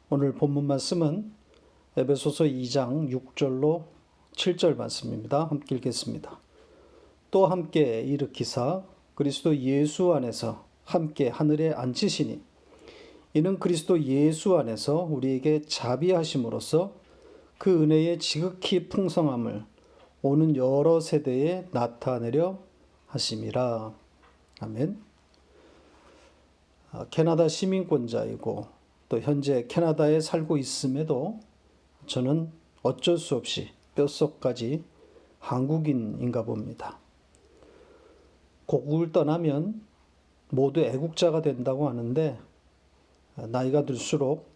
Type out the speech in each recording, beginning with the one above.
오늘 본문 말씀은 에베소서 2장 6절로 7절 말씀입니다. 함께 읽겠습니다. 또 함께 일으키사 그리스도 예수 안에서 함께 하늘에 앉히시니 이는 그리스도 예수 안에서 우리에게 자비하심으로써 그 은혜의 지극히 풍성함을 오는 여러 세대에 나타내려 하심이라. 아멘. 캐나다 시민권자이고 또 현재 캐나다에 살고 있음에도 저는 어쩔 수 없이 뼛속까지 한국인인가 봅니다. 고국을 떠나면 모두 애국자가 된다고 하는데 나이가 들수록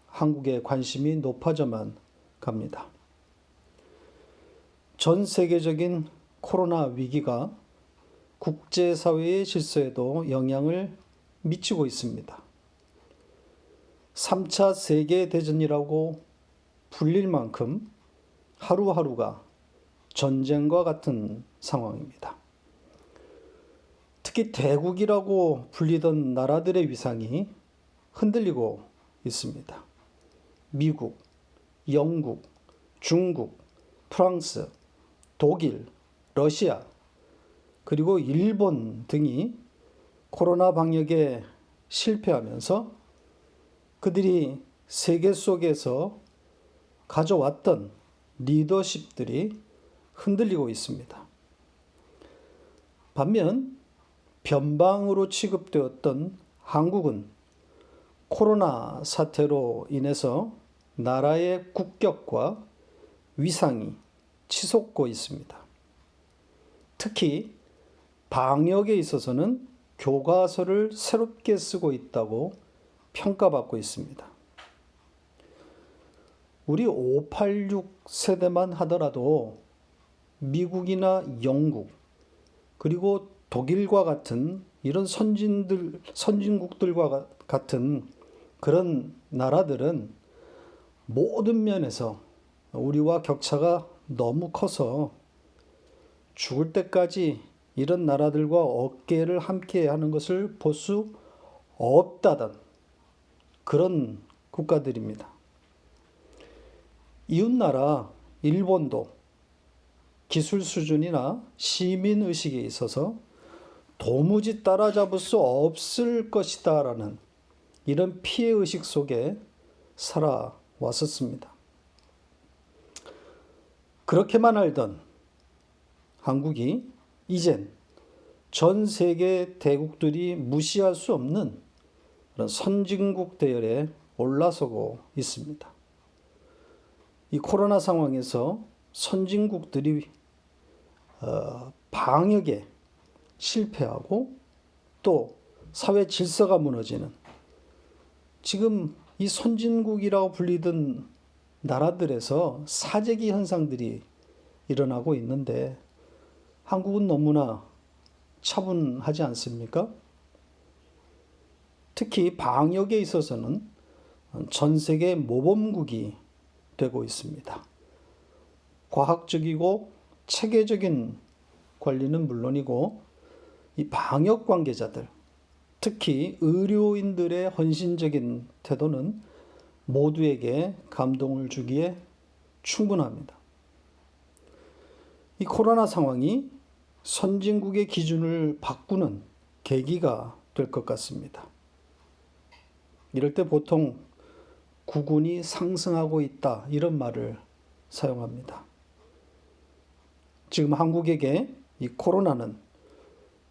한국에 관심이 높아져만 갑니다. 전 세계적인 코로나 위기가 국제사회의 질서에도 영향을 미치고 있습니다. 3차 세계대전이라고 불릴 만큼 하루하루가 전쟁과 같은 상황입니다. 특히 대국이라고 불리던 나라들의 위상이 흔들리고 있습니다. 미국, 영국, 중국, 프랑스, 독일, 러시아, 그리고 일본 등이 코로나 방역에 실패하면서 그들이 세계 속에서 가져왔던 리더십들이 흔들리고 있습니다. 반면 변방으로 취급되었던 한국은 코로나 사태로 인해서 나라의 국격과 위상이 치솟고 있습니다. 특히 방역에 있어서는 교과서를 새롭게 쓰고 있다고 평가받고 있습니다. 우리 586 세대만 하더라도 미국이나 영국 그리고 독일과 같은 이런 선진국들과 같은 그런 나라들은 모든 면에서 우리와 격차가 너무 커서 죽을 때까지 이런 나라들과 어깨를 함께 하는 것을 볼 수 없다던 그런 국가들입니다. 이웃나라 일본도 기술 수준이나 시민의식에 있어서 도무지 따라잡을 수 없을 것이다라는 이런 피해의식 속에 살아왔었습니다. 그렇게만 알던 한국이 이젠 전 세계 대국들이 무시할 수 없는 그런 선진국 대열에 올라서고 있습니다. 이 코로나 상황에서 선진국들이 방역에 실패하고 또 사회 질서가 무너지는 지금 이 선진국이라고 불리던 나라들에서 사재기 현상들이 일어나고 있는데 한국은 너무나 차분하지 않습니까? 특히 방역에 있어서는 전 세계 모범국이 되고 있습니다. 과학적이고 체계적인 관리는 물론이고 이 방역 관계자들, 특히 의료인들의 헌신적인 태도는 모두에게 감동을 주기에 충분합니다. 이 코로나 상황이 선진국의 기준을 바꾸는 계기가 될 것 같습니다. 이럴 때 보통 국운이 상승하고 있다 이런 말을 사용합니다. 지금 한국에게 이 코로나는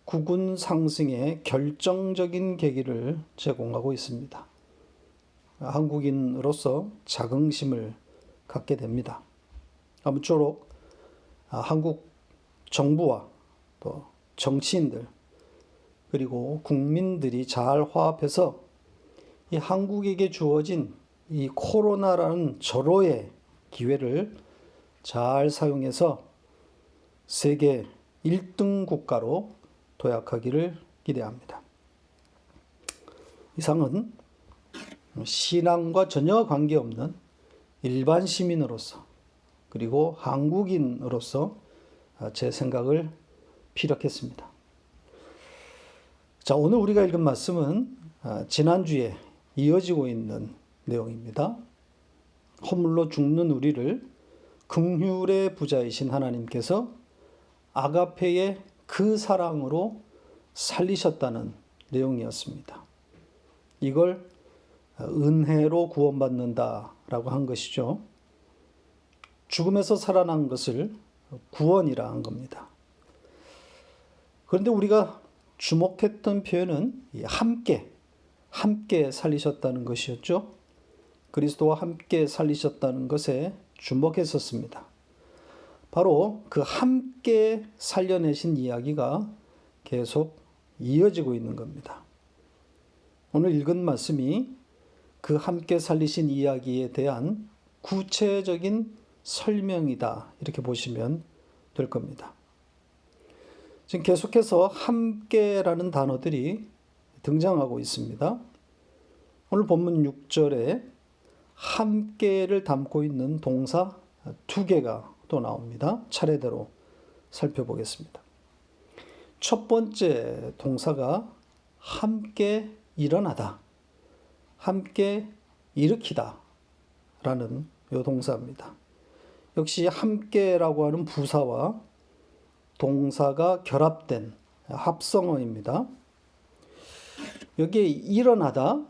국운 상승의 결정적인 계기를 제공하고 있습니다. 한국인으로서 자긍심을 갖게 됩니다. 아무쪼록 한국 정부와 또 정치인들 그리고 국민들이 잘 화합해서 이 한국에게 주어진 이 코로나라는 절호의 기회를 잘 사용해서 세계 1등 국가로 도약하기를 기대합니다. 이상은 신앙과 전혀 관계없는 일반 시민으로서 그리고 한국인으로서 제 생각을 피력했습니다. 자, 오늘 우리가 읽은 말씀은 지난주에 이어지고 있는 내용입니다. 허물로 죽는 우리를 긍휼의 부자이신 하나님께서 아가페의 그 사랑으로 살리셨다는 내용이었습니다. 이걸 은혜로 구원받는다라고 한 것이죠. 죽음에서 살아난 것을 구원이라 한 겁니다. 그런데 우리가 주목했던 표현은 함께 살리셨다는 것이었죠. 그리스도와 함께 살리셨다는 것에 주목했었습니다. 바로 그 함께 살려내신 이야기가 계속 이어지고 있는 겁니다. 오늘 읽은 말씀이 그 함께 살리신 이야기에 대한 구체적인 설명이다, 이렇게 보시면 될 겁니다. 지금 계속해서 함께라는 단어들이 등장하고 있습니다. 오늘 본문 6절에 함께를 담고 있는 동사 2개가 또 나옵니다. 차례대로 살펴보겠습니다. 첫 번째 동사가 함께 일어나다, 함께 일으키다 라는 이 동사입니다. 역시 함께라고 하는 부사와 동사가 결합된 합성어입니다. 여기에 일어나다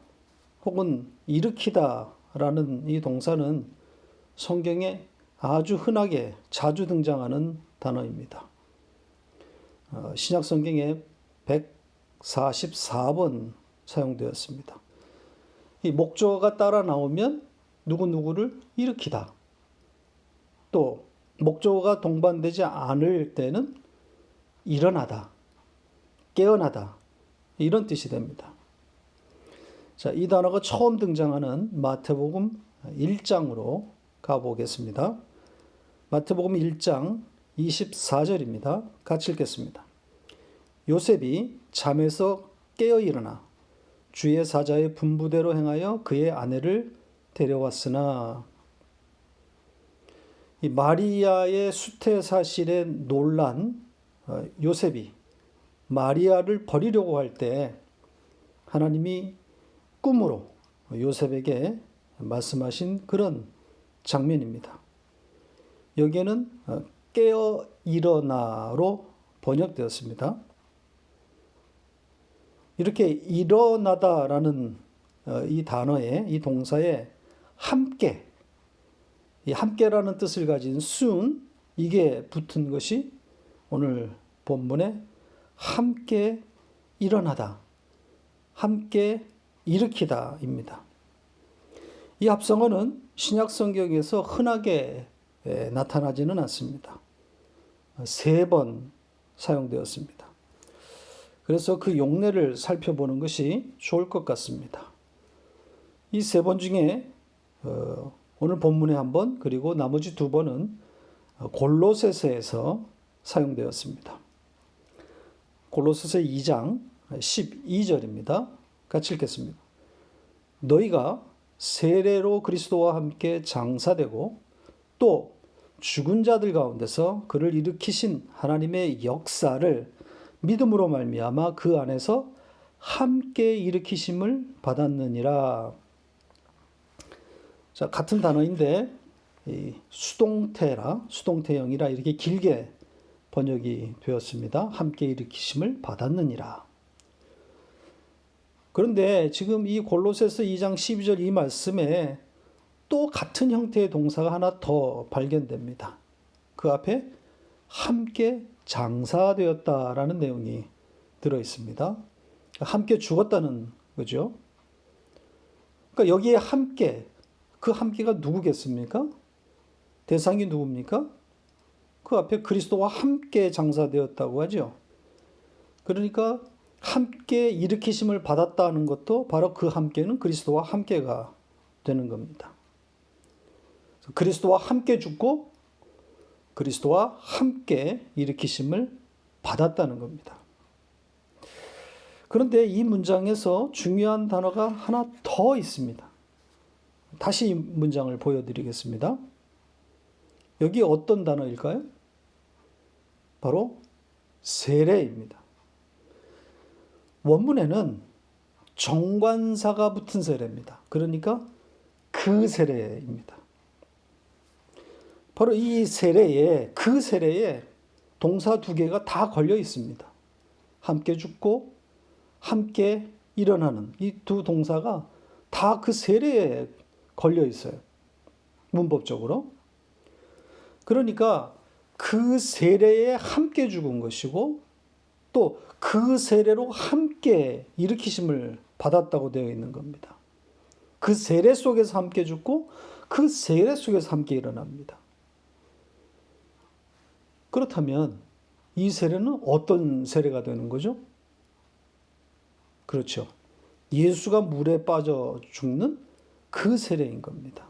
혹은 일으키다 라는 이 동사는 성경에 아주 흔하게 자주 등장하는 단어입니다. 신약 성경에 144번 사용되었습니다. 이 목적어가 따라 나오면 누구누구를 일으키다. 또 목적어가 동반되지 않을 때는 일어나다, 깨어나다, 이런 뜻이 됩니다. 자, 이 단어가 처음 등장하는 마태복음 1장으로 가보겠습니다. 마태복음 1장 24절입니다. 같이 읽겠습니다. 요셉이 잠에서 깨어 일어나 주의 사자의 분부대로 행하여 그의 아내를 데려왔으나, 이 마리아의 수태 사실에 놀란 요셉이 마리아를 버리려고 할 때 하나님이 꿈으로 요셉에게 말씀하신 그런 장면입니다. 여기에는 깨어 일어나로 번역되었습니다. 이렇게 일어나다라는 이 단어에, 이 동사에 함께, 이 함께라는 뜻을 가진 soon, 이게 붙은 것이 오늘 본문에 함께 일어나다, 함께 일으키다입니다. 이 합성어는 신약 성경에서 흔하게 나타나지는 않습니다. 3번 사용되었습니다. 그래서 그 용례를 살펴보는 것이 좋을 것 같습니다. 이 3번 중에 오늘 본문에 1번, 그리고 나머지 2번은 골로새서에서 사용되었습니다. 골로새서 2장 12절입니다. 같이 읽겠습니다. 너희가 세례로 그리스도와 함께 장사되고 또 죽은 자들 가운데서 그를 일으키신 하나님의 역사를 믿음으로 말미암아 그 안에서 함께 일으키심을 받았느니라. 자, 같은 단어인데 수동태형이라 이렇게 길게 번역이 되었습니다. 함께 일으키심을 받았느니라. 그런데 지금 이 골로새서 2장 12절 이 말씀에 또 같은 형태의 동사가 하나 더 발견됩니다. 그 앞에 함께 장사되었다라는 내용이 들어 있습니다. 함께 죽었다는 거죠. 그러니까 여기에 함께, 그 함께가 누구겠습니까? 대상이 누굽니까? 그 앞에 그리스도와 함께 장사되었다고 하죠. 그러니까 함께 일으키심을 받았다는 것도 바로 그 함께는 그리스도와 함께가 되는 겁니다. 그리스도와 함께 죽고 그리스도와 함께 일으키심을 받았다는 겁니다. 그런데 이 문장에서 중요한 단어가 하나 더 있습니다. 다시 이 문장을 보여드리겠습니다. 여기 어떤 단어일까요? 바로 세례입니다. 원문에는 정관사가 붙은 세례입니다. 그러니까 그 세례입니다. 바로 이 세례에, 그 세례에 동사 두 개가 다 걸려 있습니다. 함께 죽고 함께 일어나는 이 두 동사가 다 그 세례에 걸려 있어요. 문법적으로. 그러니까 그 세례에 함께 죽은 것이고 또 그 세례로 함께 일으키심을 받았다고 되어 있는 겁니다. 그 세례 속에서 함께 죽고 그 세례 속에서 함께 일어납니다. 그렇다면 이 세례는 어떤 세례가 되는 거죠? 그렇죠. 예수가 물에 빠져 죽는 그 세례인 겁니다.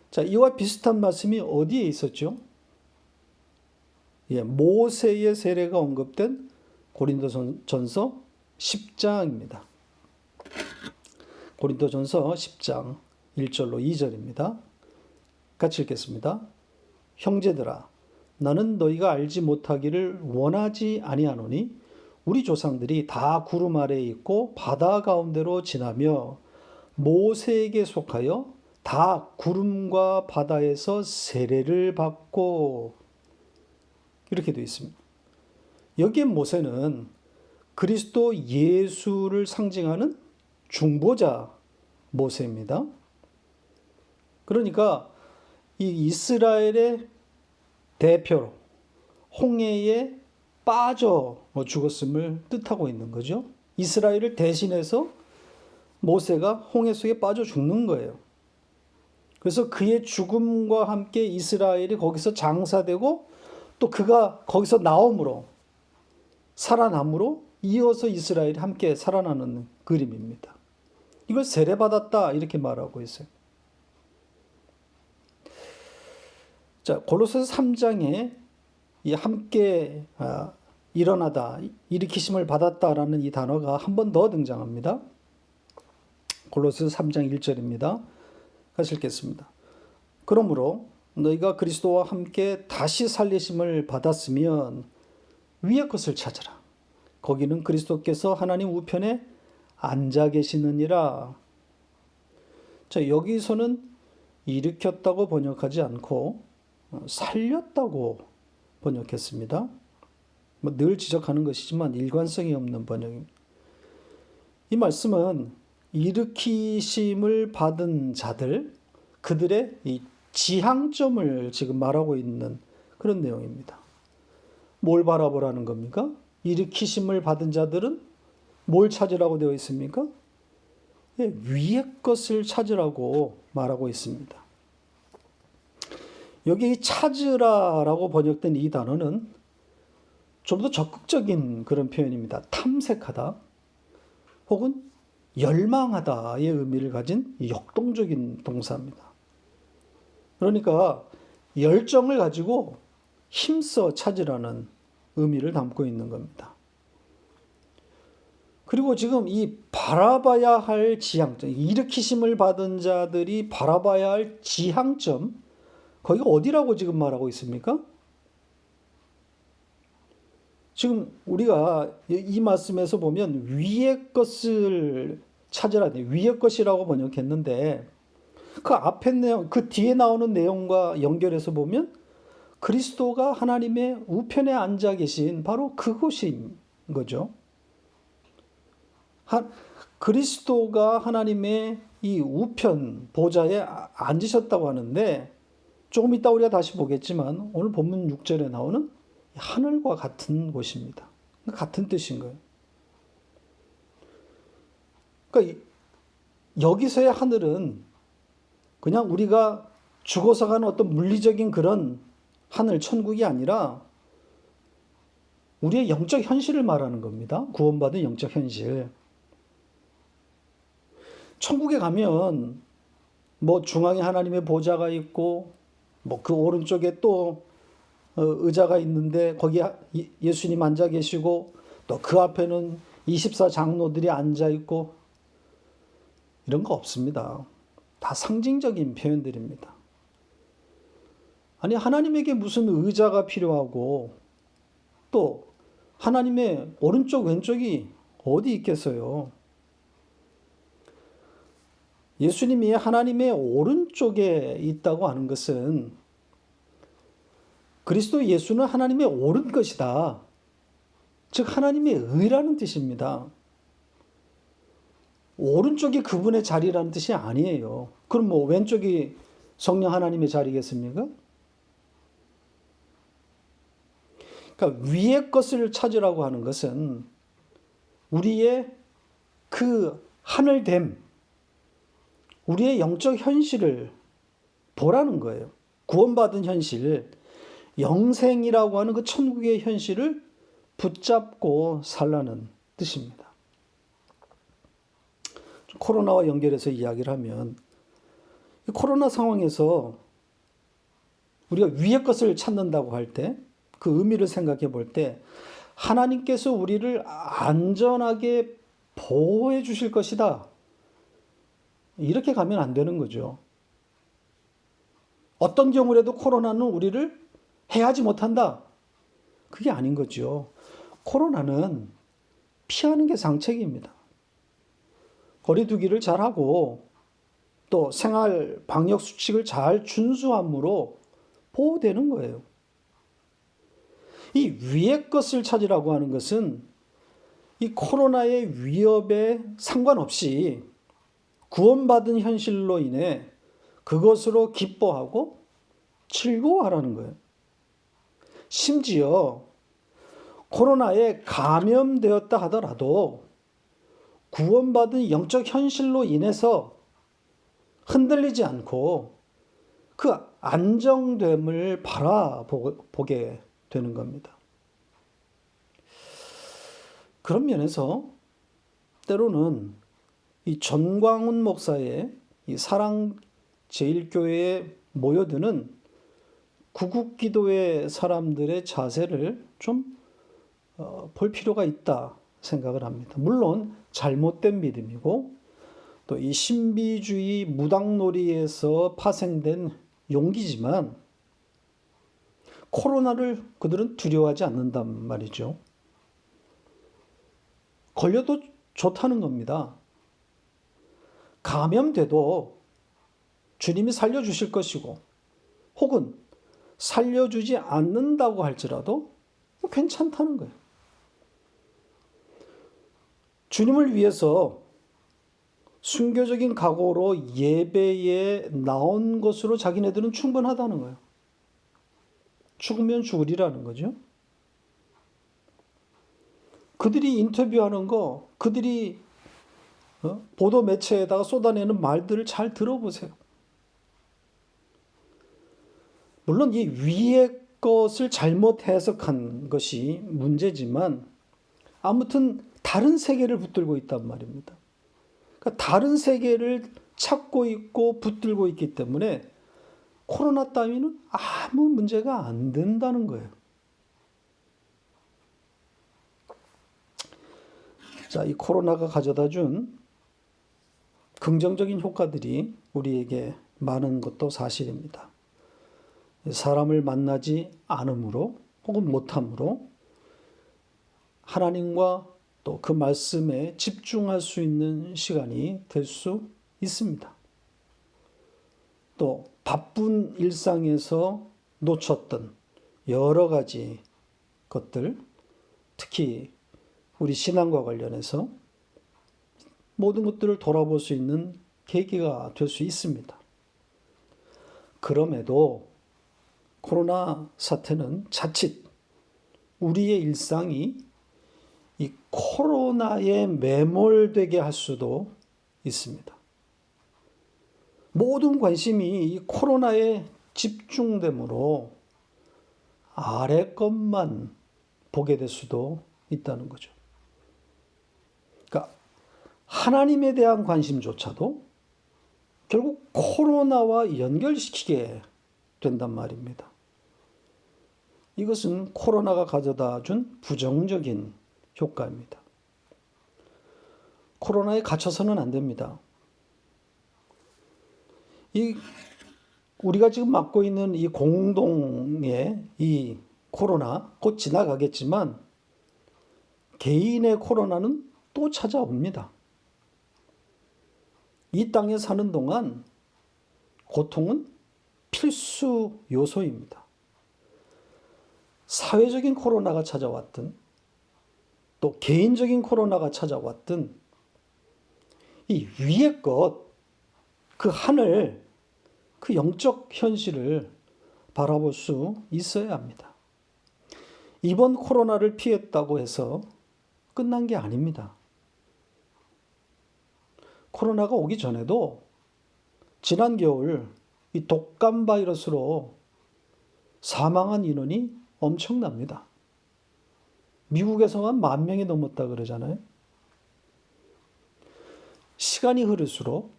자, 이와 비슷한 말씀이 어디에 있었죠? 모세의 세례가 언급된 고린도전서 10장입니다. 고린도전서 10장 1절로 2절입니다. 같이 읽겠습니다. 형제들아, 나는 너희가 알지 못하기를 원하지 아니하노니 우리 조상들이 다 구름 아래에 있고 바다 가운데로 지나며 모세에게 속하여 다 구름과 바다에서 세례를 받고, 이렇게 되어 있습니다. 여기에 모세는 그리스도 예수를 상징하는 중보자 모세입니다. 그러니까 이 이스라엘의 대표로 홍해에 빠져 죽었음을 뜻하고 있는 거죠. 이스라엘을 대신해서 모세가 홍해 속에 빠져 죽는 거예요. 그래서 그의 죽음과 함께 이스라엘이 거기서 장사되고 또 그가 거기서 나옴으로, 살아남으로 이어서 이스라엘이 함께 살아나는 그림입니다. 이걸 세례받았다 이렇게 말하고 있어요. 자, 골로새서 3장에 이 함께 일어나다, 일으키심을 받았다라는 이 단어가 한 번 더 등장합니다. 골로새서 3장 1절입니다. 같이 읽겠습니다. 그러므로 너희가 그리스도와 함께 다시 살리심을 받았으면 위의 것을 찾으라. 거기는 그리스도께서 하나님 우편에 앉아 계시느니라. 자, 여기서는 일으켰다고 번역하지 않고 살렸다고 번역했습니다. 늘 지적하는 것이지만 일관성이 없는 번역입니다. 이 말씀은 일으키심을 받은 자들, 그들의 이 지향점을 지금 말하고 있는 그런 내용입니다. 뭘 바라보라는 겁니까? 일으키심을 받은 자들은 뭘 찾으라고 되어 있습니까? 위의 것을 찾으라고 말하고 있습니다. 여기 이 찾으라라고 번역된 이 단어는 좀 더 적극적인 그런 표현입니다. 탐색하다 혹은 열망하다의 의미를 가진 역동적인 동사입니다. 그러니까 열정을 가지고 힘써 찾으라는 의미를 담고 있는 겁니다. 그리고 지금 이 바라봐야 할 지향점, 일으키심을 받은 자들이 바라봐야 할 지향점, 거기가 어디라고 지금 말하고 있습니까? 지금 우리가 이 말씀에서 보면 위의 것을 찾으라, 위의 것이라고 번역했는데 그 앞에 내용, 그 뒤에 나오는 내용과 연결해서 보면 그리스도가 하나님의 우편에 앉아 계신 바로 그곳인 거죠. 그리스도가 하나님의 이 우편 보좌에 앉으셨다고 하는데 조금 이따 우리가 다시 보겠지만 오늘 본문 6절에 나오는 하늘과 같은 곳입니다. 같은 뜻인 거예요. 그러니까 여기서의 하늘은 그냥 우리가 죽어서 가는 어떤 물리적인 그런 하늘, 천국이 아니라 우리의 영적 현실을 말하는 겁니다. 구원받은 영적 현실. 천국에 가면 뭐 중앙에 하나님의 보좌가 있고 뭐 그 오른쪽에 또 의자가 있는데 거기에 예수님 앉아 계시고 또 그 앞에는 24 장로들이 앉아 있고 이런 거 없습니다. 다 상징적인 표현들입니다. 아니, 하나님에게 무슨 의자가 필요하고 또 하나님의 오른쪽 왼쪽이 어디 있겠어요? 예수님이 하나님의 오른쪽에 있다고 하는 것은 그리스도 예수는 하나님의 옳은 것이다. 즉 하나님의 의라는 뜻입니다. 오른쪽이 그분의 자리라는 뜻이 아니에요. 그럼 뭐 왼쪽이 성령 하나님의 자리겠습니까? 그러니까 위의 것을 찾으라고 하는 것은 우리의 그 하늘됨, 우리의 영적 현실을 보라는 거예요. 구원받은 현실, 영생이라고 하는 그 천국의 현실을 붙잡고 살라는 뜻입니다. 코로나와 연결해서 이야기를 하면 이 코로나 상황에서 우리가 위의 것을 찾는다고 할 때 그 의미를 생각해 볼 때 하나님께서 우리를 안전하게 보호해 주실 것이다. 이렇게 가면 안 되는 거죠. 어떤 경우라도 코로나는 우리를 해하지 못한다. 그게 아닌 거죠. 코로나는 피하는 게 상책입니다. 거리 두기를 잘하고 또 생활 방역 수칙을 잘 준수함으로 보호되는 거예요. 이 위의 것을 찾으라고 하는 것은 이 코로나의 위협에 상관없이 구원받은 현실로 인해 그것으로 기뻐하고 즐거워하라는 거예요. 심지어 코로나에 감염되었다 하더라도 구원받은 영적 현실로 인해서 흔들리지 않고 그 안정됨을 바라보게 되는 겁니다. 그런 면에서 때로는 이 전광훈 목사의 이 사랑제일교회에 모여드는 구국기도의 사람들의 자세를 좀 볼 필요가 있다 생각을 합니다. 물론 잘못된 믿음이고 또 이 신비주의 무당놀이에서 파생된 용기지만 코로나를 그들은 두려워하지 않는단 말이죠. 걸려도 좋다는 겁니다. 감염돼도 주님이 살려주실 것이고 혹은 살려주지 않는다고 할지라도 괜찮다는 거예요. 주님을 위해서 순교적인 각오로 예배에 나온 것으로 자기네들은 충분하다는 거예요. 죽으면 죽으리라는 거죠. 그들이 인터뷰하는 거, 그들이 보도 매체에다가 쏟아내는 말들을 잘 들어보세요. 물론 이 위의 것을 잘못 해석한 것이 문제지만 아무튼 다른 세계를 붙들고 있단 말입니다. 그러니까 다른 세계를 찾고 있고 붙들고 있기 때문에 코로나 따위는 아무 문제가 안 된다는 거예요. 자, 이 코로나가 가져다 준 긍정적인 효과들이 우리에게 많은 것도 사실입니다. 사람을 만나지 않음으로 혹은 못함으로 하나님과 또 그 말씀에 집중할 수 있는 시간이 될 수 있습니다. 또 바쁜 일상에서 놓쳤던 여러 가지 것들, 특히 우리 신앙과 관련해서 모든 것들을 돌아볼 수 있는 계기가 될 수 있습니다. 그럼에도 코로나 사태는 자칫 우리의 일상이 이 코로나에 매몰되게 할 수도 있습니다. 모든 관심이 이 코로나에 집중되므로 아래 것만 보게 될 수도 있다는 거죠. 그러니까 하나님에 대한 관심조차도 결국 코로나와 연결시키게 된단 말입니다. 이것은 코로나가 가져다 준 부정적인 효과입니다. 코로나에 갇혀서는 안 됩니다. 우리가 지금 맞고 있는 이 공동의 이 코로나 곧 지나가겠지만 개인의 코로나는 또 찾아옵니다. 이 땅에 사는 동안 고통은 필수 요소입니다. 사회적인 코로나가 찾아왔든 또 개인적인 코로나가 찾아왔든 이 위의 것, 그 하늘, 그 영적 현실을 바라볼 수 있어야 합니다. 이번 코로나를 피했다고 해서 끝난 게 아닙니다. 코로나가 오기 전에도 지난 겨울 이 독감 바이러스로 사망한 인원이 엄청납니다. 미국에서만 10,000명이 넘었다 그러잖아요. 시간이 흐를수록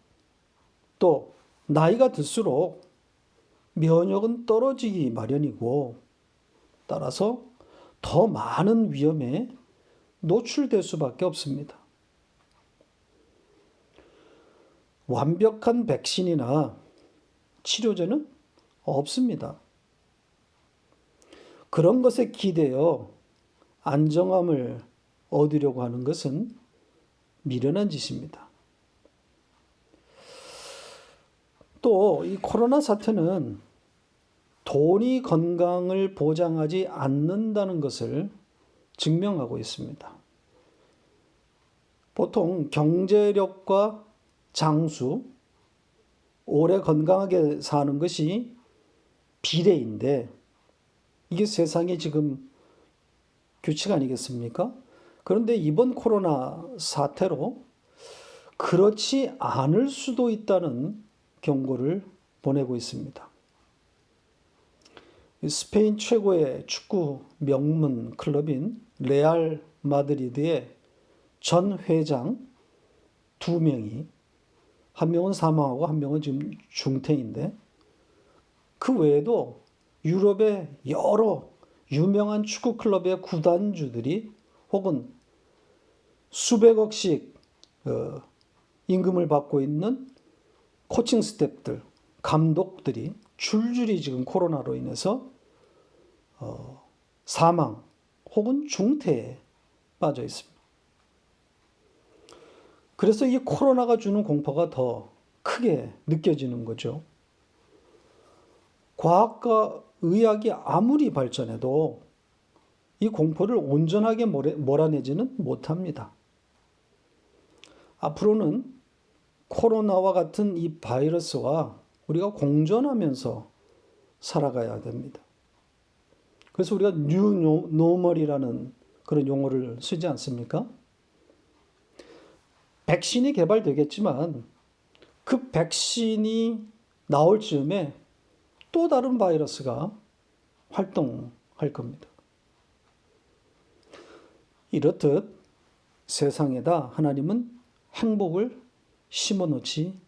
또 나이가 들수록 면역은 떨어지기 마련이고 따라서 더 많은 위험에 노출될 수밖에 없습니다. 완벽한 백신이나 치료제는 없습니다. 그런 것에 기대어 안정함을 얻으려고 하는 것은 미련한 짓입니다. 또 이 코로나 사태는 돈이 건강을 보장하지 않는다는 것을 증명하고 있습니다. 보통 경제력과 장수, 오래 건강하게 사는 것이 비례인데 이게 세상의 지금 규칙 아니겠습니까? 그런데 이번 코로나 사태로 그렇지 않을 수도 있다는 경고를 보내고 있습니다. 스페인 최고의 축구 명문 클럽인 레알 마드리드의 전 회장 2명이 한 명은 사망하고 한 명은 지금 중태인데 그 외에도 유럽의 여러 유명한 축구 클럽의 구단주들이 혹은 수백억씩 임금을 받고 있는 코칭 스태프들, 감독들이 줄줄이 지금 코로나로 인해서 사망 혹은 중태에 빠져 있습니다. 그래서 이 코로나가 주는 공포가 더 크게 느껴지는 거죠. 과학과 의학이 아무리 발전해도 이 공포를 온전하게 몰아내지는 못합니다. 앞으로는 코로나와 같은 이 바이러스와 우리가 공존하면서 살아가야 됩니다. 그래서 우리가 뉴 노멀이라는 그런 용어를 쓰지 않습니까? 백신이 개발되겠지만 그 백신이 나올 즈음에 또 다른 바이러스가 활동할 겁니다. 이렇듯 세상에다 하나님은 행복을 심어놓지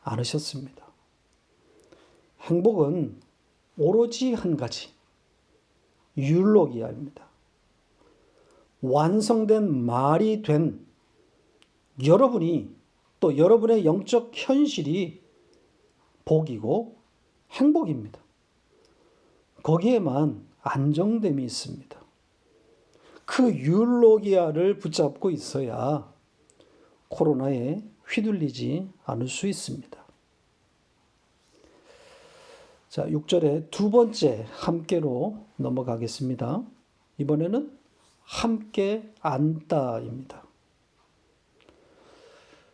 않으셨습니다. 행복은 오로지 한 가지, 율로기아입니다. 완성된 말이 된 여러분이 또 여러분의 영적 현실이 복이고 행복입니다. 거기에만 안정됨이 있습니다. 그 율로기아를 붙잡고 있어야 코로나에 휘둘리지 않을 수 있습니다. 자, 6절의 두 번째 함께로 넘어가겠습니다. 이번에는 함께 안다입니다.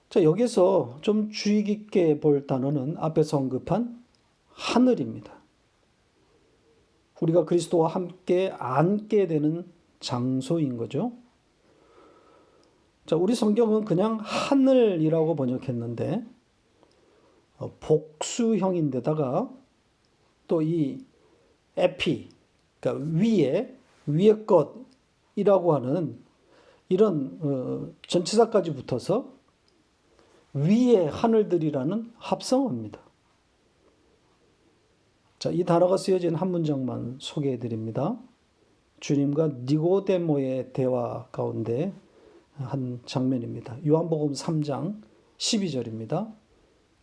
자, 여기서 좀 주의 깊게 볼 단어는 앞에서 언급한 하늘입니다. 우리가 그리스도와 함께 앉게 되는 장소인 거죠. 자, 우리 성경은 그냥 하늘이라고 번역했는데 복수형인데다가 또 이 에피, 그러니까 위의 것이라고 하는 이런 전치사까지 붙어서 위의 하늘들이라는 합성어입니다. 자, 이 단어가 쓰여진 한 문장만 소개해 드립니다. 주님과 니고데모의 대화 가운데 한 장면입니다. 요한복음 3장 12절입니다.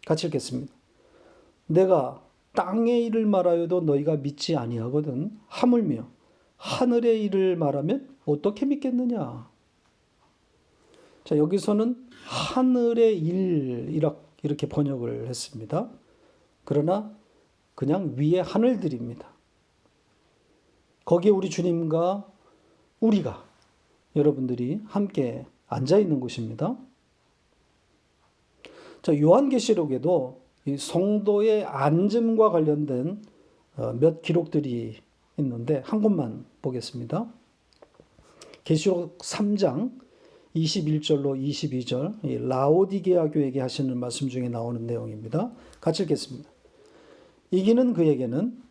같이 읽겠습니다. 내가 땅의 일을 말하여도 너희가 믿지 아니하거든 하물며 하늘의 일을 말하면 어떻게 믿겠느냐. 자, 여기서는 하늘의 일 이렇게 번역을 했습니다. 그러나 그냥 위의 하늘들입니다. 거기에 우리 주님과 우리가 여러분들이 함께 앉아 있는 곳입니다. 자, 요한계시록에도 이 성도의 앉음과 관련된 몇 기록들이 있는데 한 곳만 보겠습니다. 계시록 3장 21절로 22절 이 라오디게아 교회에게 하시는 말씀 중에 나오는 내용입니다. 같이 읽겠습니다. 이기는 그에게는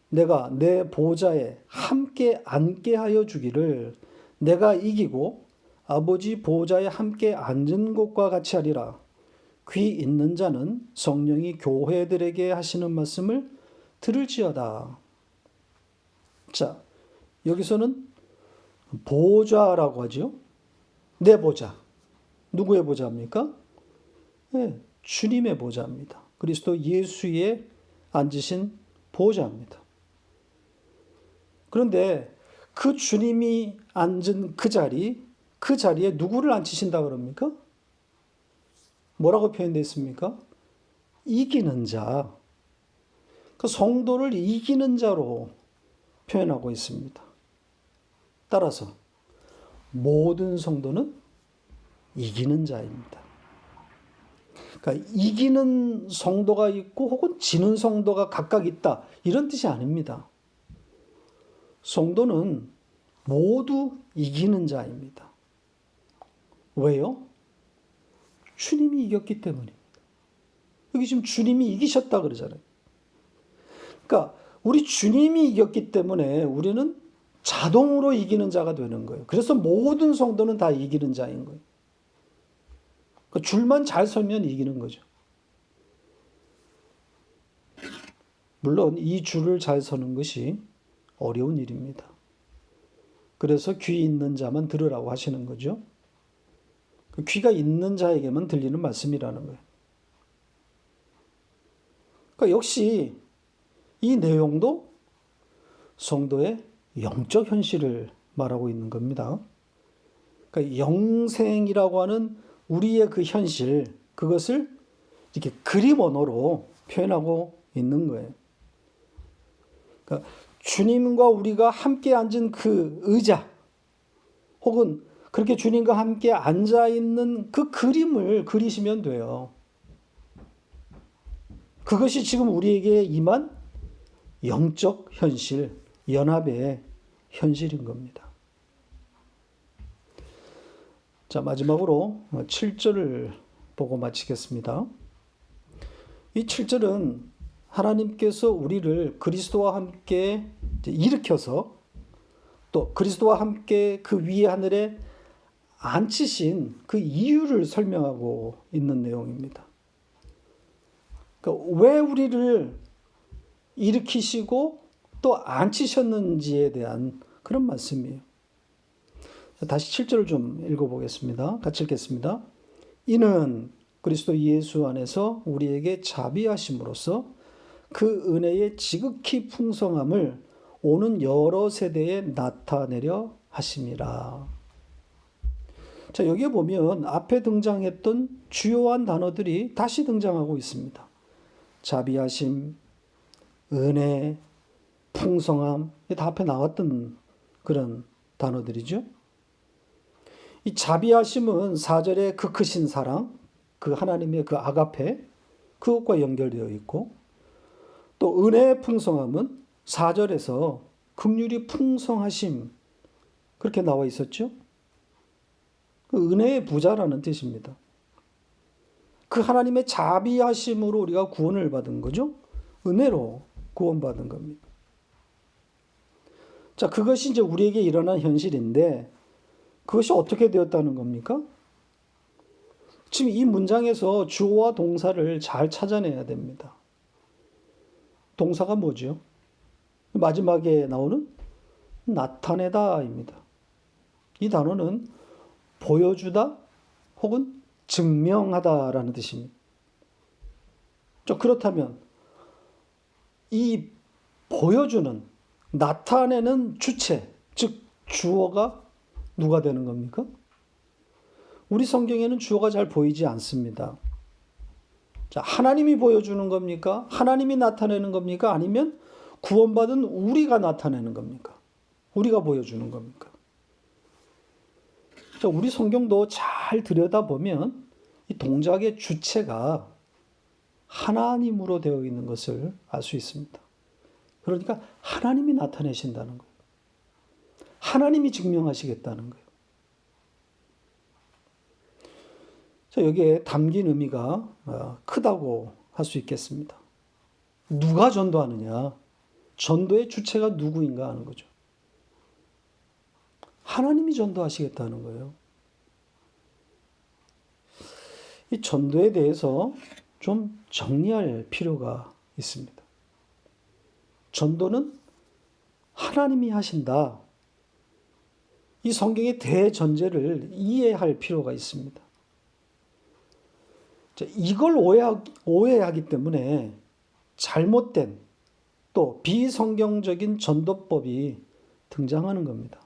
내가 내 보좌에 함께 앉게 하여 주기를 내가 이기고 아버지 보좌에 함께 앉은 것과 같이 하리라. 귀 있는 자는 성령이 교회들에게 하시는 말씀을 들을지어다. 자, 여기서는 보좌라고 하죠. 내 보좌. 누구의 보좌입니까? 네, 주님의 보좌입니다. 그리스도 예수의 앉으신 보좌입니다. 그런데 그 주님이 앉은 그 자리에 누구를 앉히신다 그럽니까? 뭐라고 표현되어 있습니까? 이기는 자. 그 성도를 이기는 자로 표현하고 있습니다. 따라서 모든 성도는 이기는 자입니다. 그러니까 이기는 성도가 있고 혹은 지는 성도가 각각 있다. 이런 뜻이 아닙니다. 성도는 모두 이기는 자입니다. 왜요? 주님이 이겼기 때문입니다. 여기 지금 주님이 이기셨다 그러잖아요. 그러니까 우리 주님이 이겼기 때문에 우리는 자동으로 이기는 자가 되는 거예요. 그래서 모든 성도는 다 이기는 자인 거예요. 그러니까 줄만 잘 서면 이기는 거죠. 물론 이 줄을 잘 서는 것이 어려운 일입니다. 그래서 귀 있는 자만 들으라고 하시는 거죠. 귀가 있는 자에게만 들리는 말씀이라는 거예요. 그러니까 역시 이 내용도 성도의 영적 현실을 말하고 있는 겁니다. 그러니까 영생이라고 하는 우리의 그 현실, 그것을 이렇게 그림 언어로 표현하고 있는 거예요. 그러니까 주님과 우리가 함께 앉은 그 의자, 혹은 그렇게 주님과 함께 앉아있는 그 그림을 그리시면 돼요. 그것이 지금 우리에게 임한 영적 현실, 연합의 현실인 겁니다. 자, 마지막으로 7절을 보고 마치겠습니다. 이 7절은 하나님께서 우리를 그리스도와 함께 일으켜서 또 그리스도와 함께 그 위의 하늘에 앉히신 그 이유를 설명하고 있는 내용입니다. 그러니까 왜 우리를 일으키시고 또 앉히셨는지에 대한 그런 말씀이에요. 다시 7절을 좀 읽어보겠습니다. 같이 읽겠습니다. 이는 그리스도 예수 안에서 우리에게 자비하심으로써 그 은혜의 지극히 풍성함을 오는 여러 세대에 나타내려 하심이라. 자, 여기에 보면 앞에 등장했던 주요한 단어들이 다시 등장하고 있습니다. 자비하심, 은혜, 풍성함, 다 앞에 나왔던 그런 단어들이죠. 이 자비하심은 4절의 그 크신 사랑, 그 하나님의 그 아가페, 그것과 연결되어 있고, 또 은혜의 풍성함은 4절에서 긍휼이 풍성하심, 그렇게 나와 있었죠. 그 은혜의 부자라는 뜻입니다. 그 하나님의 자비하심으로 우리가 구원을 받은 거죠. 은혜로 구원받은 겁니다. 자, 그것이 이제 우리에게 일어난 현실인데 그것이 어떻게 되었다는 겁니까? 지금 이 문장에서 주어와 동사를 잘 찾아내야 됩니다. 동사가 뭐죠? 마지막에 나오는 나타내다입니다. 이 단어는 보여주다 혹은 증명하다라는 뜻입니다. 그렇다면 이 보여주는, 나타내는 주체, 즉 주어가 누가 되는 겁니까? 우리 성경에는 주어가 잘 보이지 않습니다. 자, 하나님이 보여주는 겁니까? 하나님이 나타내는 겁니까? 아니면 구원받은 우리가 나타내는 겁니까? 우리가 보여주는 겁니까? 자, 우리 성경도 잘 들여다보면 이 동작의 주체가 하나님으로 되어 있는 것을 알 수 있습니다. 그러니까 하나님이 나타내신다는 거예요. 하나님이 증명하시겠다는 거예요. 자, 여기에 담긴 의미가 크다고 할 수 있겠습니다. 누가 전도하느냐? 전도의 주체가 누구인가 하는 거죠. 하나님이 전도하시겠다는 거예요. 이 전도에 대해서 좀 정리할 필요가 있습니다. 전도는 하나님이 하신다. 이 성경의 대전제를 이해할 필요가 있습니다. 이걸 오해하기 때문에 잘못된 또 비성경적인 전도법이 등장하는 겁니다.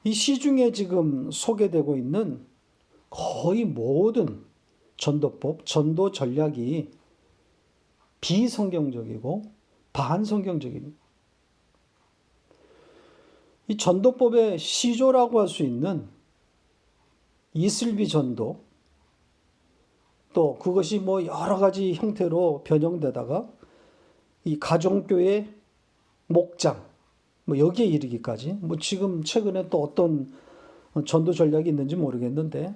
이 시중에 지금 소개되고 있는 거의 모든 전도법, 전도 전략이 비성경적이고 반성경적입니다. 이 전도법의 시조라고 할 수 있는 이슬비 전도, 또 그것이 뭐 여러 가지 형태로 변형되다가 이 가정교회 목장, 뭐 여기에 이르기까지, 뭐 지금 최근에 또 어떤 전도 전략이 있는지 모르겠는데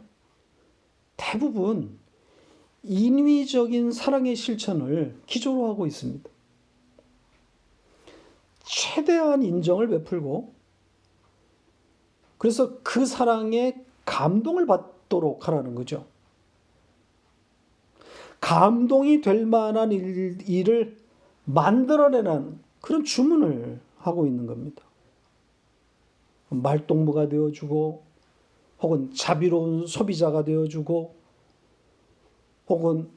대부분 인위적인 사랑의 실천을 기조로 하고 있습니다. 최대한 인정을 베풀고 그래서 그 사랑에 감동을 받도록 하라는 거죠. 감동이 될 만한 일을 만들어내는 그런 주문을 하고 있는 겁니다. 말동무가 되어주고 혹은 자비로운 소비자가 되어주고 혹은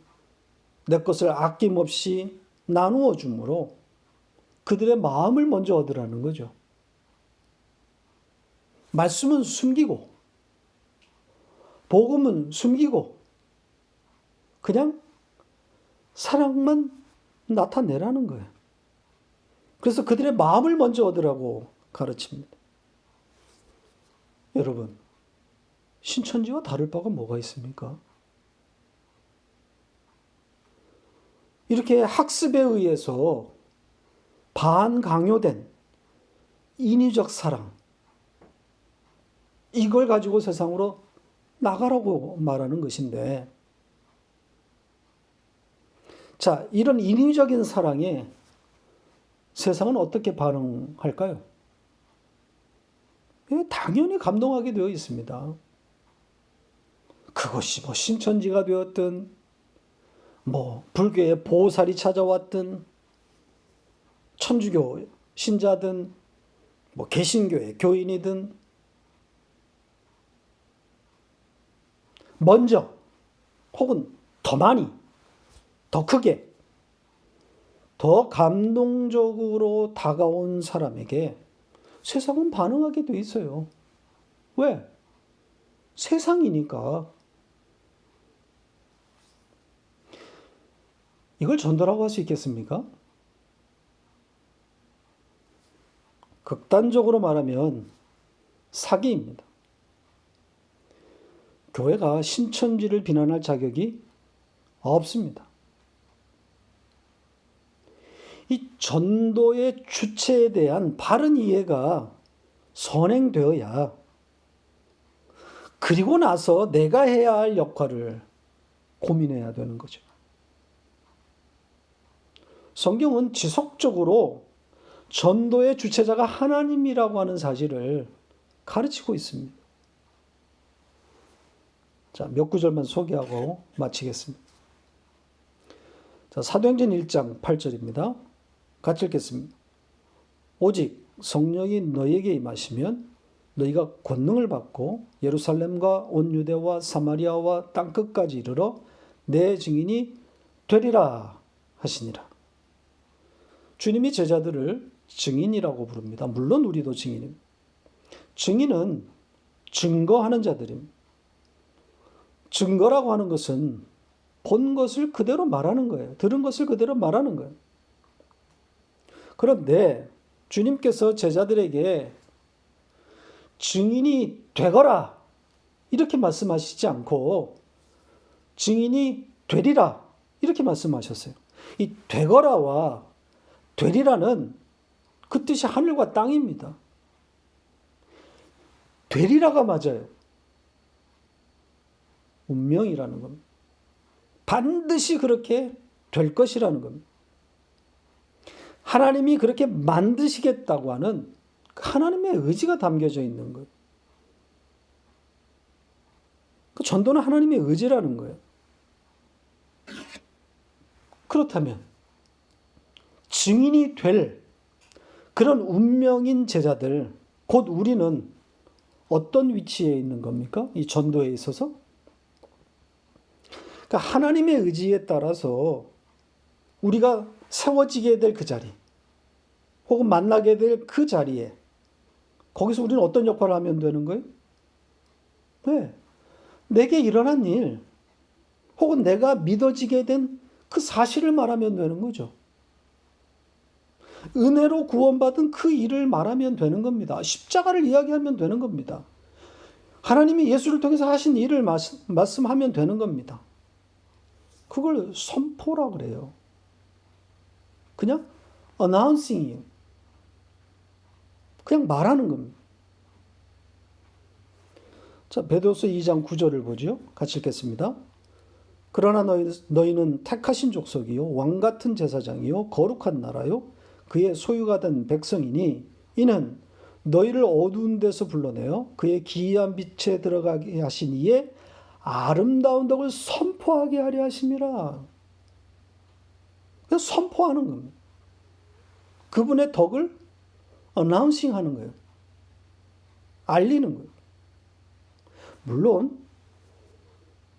내 것을 아낌없이 나누어 줌으로 그들의 마음을 먼저 얻으라는 거죠. 말씀은 숨기고 복음은 숨기고 그냥 사랑만 나타내라는 거예요. 그래서 그들의 마음을 먼저 얻으라고 가르칩니다. 여러분, 신천지와 다를 바가 뭐가 있습니까? 이렇게 학습에 의해서 반강요된 인위적 사랑, 이걸 가지고 세상으로 나가라고 말하는 것인데, 자, 이런 인위적인 사랑에 세상은 어떻게 반응할까요? 당연히 감동하게 되어 있습니다. 그것이 뭐 신천지가 되었든, 뭐 불교의 보살이 찾아왔든, 천주교 신자든, 뭐 개신교의 교인이든, 먼저 혹은 더 많이, 더 크게, 더 감동적으로 다가온 사람에게 세상은 반응하게 돼 있어요. 왜? 세상이니까. 이걸 전도라고 할 수 있겠습니까? 극단적으로 말하면 사기입니다. 교회가 신천지를 비난할 자격이 없습니다. 이 전도의 주체에 대한 바른 이해가 선행되어야 그리고 나서 내가 해야 할 역할을 고민해야 되는 거죠. 성경은 지속적으로 전도의 주체자가 하나님이라고 하는 사실을 가르치고 있습니다. 자, 몇 구절만 소개하고 마치겠습니다. 자, 사도행전 1장 8절입니다. 같이 읽겠습니다. 오직 성령이 너희에게 임하시면 너희가 권능을 받고 예루살렘과 온 유대와 사마리아와 땅끝까지 이르러 내 증인이 되리라 하시니라. 주님이 제자들을 증인이라고 부릅니다. 물론 우리도 증인입니다. 증인은 증거하는 자들입니다. 증거라고 하는 것은 본 것을 그대로 말하는 거예요. 들은 것을 그대로 말하는 거예요. 그런데 주님께서 제자들에게 증인이 되거라 이렇게 말씀하시지 않고 증인이 되리라 이렇게 말씀하셨어요. 이 되거라와 되리라는 그 뜻이 하늘과 땅입니다. 되리라가 맞아요. 운명이라는 겁니다. 반드시 그렇게 될 것이라는 겁니다. 하나님이 그렇게 만드시겠다고 하는 하나님의 의지가 담겨져 있는 거예요. 그 전도는 하나님의 의지라는 거예요. 그렇다면 증인이 될 그런 운명인 제자들, 곧 우리는 어떤 위치에 있는 겁니까? 이 전도에 있어서? 그러니까 하나님의 의지에 따라서 우리가 세워지게 될 그 자리, 혹은 만나게 될 그 자리에, 거기서 우리는 어떤 역할을 하면 되는 거예요? 네. 내게 일어난 일, 혹은 내가 믿어지게 된 그 사실을 말하면 되는 거죠. 은혜로 구원받은 그 일을 말하면 되는 겁니다. 십자가를 이야기하면 되는 겁니다. 하나님이 예수를 통해서 하신 일을 말씀하면 되는 겁니다. 그걸 선포라 그래요. 그냥 announcing이에요. 그냥 말하는 겁니다. 자, 베드로서 2장 9절을 보죠. 같이 읽겠습니다. 그러나 너희는 택하신 족속이요 왕 같은 제사장이요 거룩한 나라요 그의 소유가 된 백성이니 이는 너희를 어두운 데서 불러내어 그의 기이한 빛에 들어가게 하신 이의 아름다운 덕을 선포하게 하려 하심이라. 그냥 선포하는 겁니다. 그분의 덕을 announcing 하는 거예요. 알리는 거예요. 물론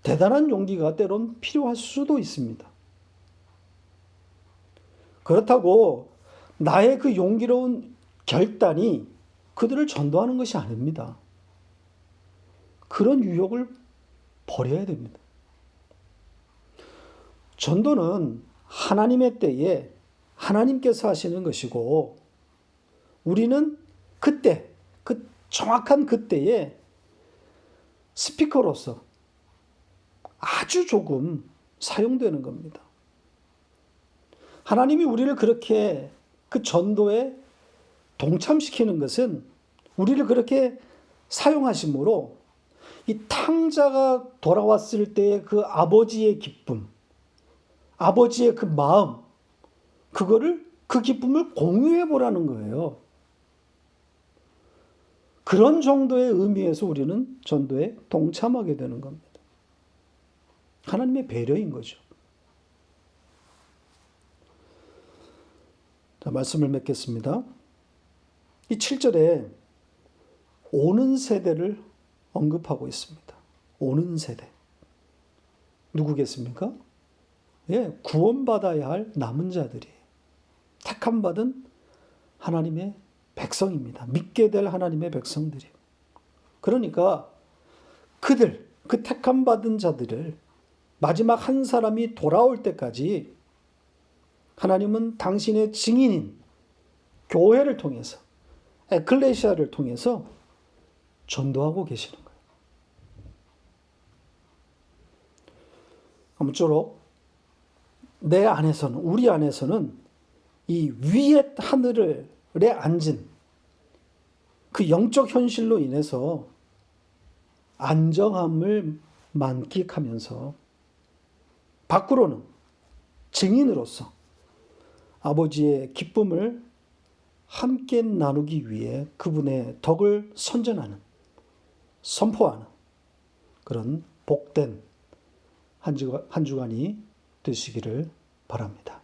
대단한 용기가 때론 필요할 수도 있습니다. 그렇다고 나의 그 용기로운 결단이 그들을 전도하는 것이 아닙니다. 그런 유혹을 버려야 됩니다. 전도는 하나님의 때에 하나님께서 하시는 것이고 우리는 그때, 그 정확한 그때에 스피커로서 아주 조금 사용되는 겁니다. 하나님이 우리를 그렇게 그 전도에 동참시키는 것은 우리를 그렇게 사용하심으로 이 탕자가 돌아왔을 때의 그 아버지의 기쁨, 아버지의 그 마음, 그 기쁨을 공유해 보라는 거예요. 그런 정도의 의미에서 우리는 전도에 동참하게 되는 겁니다. 하나님의 배려인 거죠. 자, 말씀을 맺겠습니다. 이 7절에 오는 세대를 언급하고 있습니다. 오는 세대. 누구겠습니까? 예, 구원받아야 할 남은 자들이 택함받은 하나님의 백성입니다. 믿게 될 하나님의 백성들이. 그러니까 그들, 그 택함받은 자들을 마지막 한 사람이 돌아올 때까지 하나님은 당신의 증인인 교회를 통해서, 에클레시아를 통해서 전도하고 계시는 거예요. 아무쪼록 내 안에서는, 우리 안에서는 이 위의 하늘에 앉은 그 영적 현실로 인해서 안정함을 만끽하면서 밖으로는 증인으로서 아버지의 기쁨을 함께 나누기 위해 그분의 덕을 선전하는, 선포하는 그런 복된 한 주간이 되시기를 바랍니다.